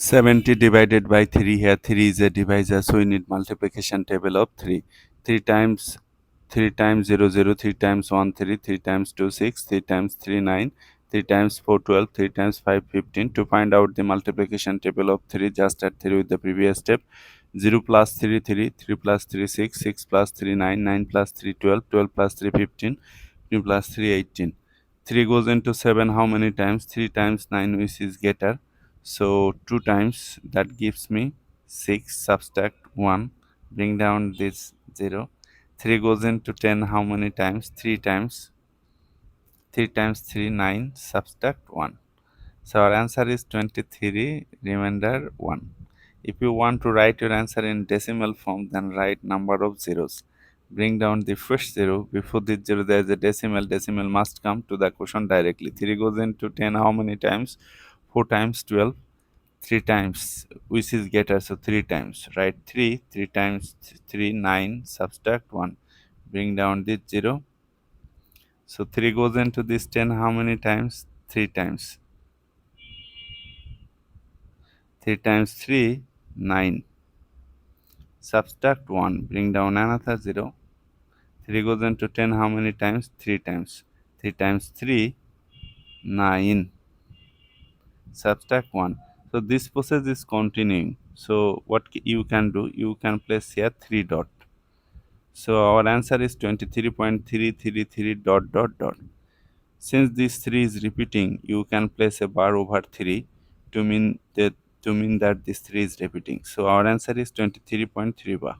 70 divided by 3. Here 3 is a divisor, so we need multiplication table of 3. 3 times 0 0, 3 times 1 3, 3 times 2 6, 3 times 3 9, 3 times 4 12, 3 times 5 15. To find out the multiplication table of 3, just add 3 with the previous step. 0 plus 3 3, 3 plus 3 6, 6 plus 3 9, 9 plus 3 12, 12 plus 3 15, 15 plus 3 18. 3 goes into 7 how many times? 3 times 9, which is getter. So 2 times, that gives me 6. Subtract 1, bring down this 0. 3 goes into 10 how many times? 3 times. 3 times 3 9, subtract 1. So our answer is 23, remainder 1. If you want to write your answer in decimal form, then write number of zeros. Bring down the first 0. Before the 0 there is a decimal. Decimal must come to the quotient directly. 3 goes into 10 how many times? 4 times 12. 3 times, which is getter, so 3 times. Write 3. 3 times 3 9, subtract 1. Bring down this 0. So 3 goes into this 10 how many times? 3 times. 3 times 3, 9. Subtract 1, bring down another 0. 3 goes into 10 how many times? 3 times. 3 times 3, 9. Subtract 1. So this process is continuing. So what you can do? You can place here 3 dot. So our answer is 23.333 dot dot dot. Since this 3 is repeating, you can place a bar over 3 to mean that this 3 is repeating. So our answer is 23.3 bar.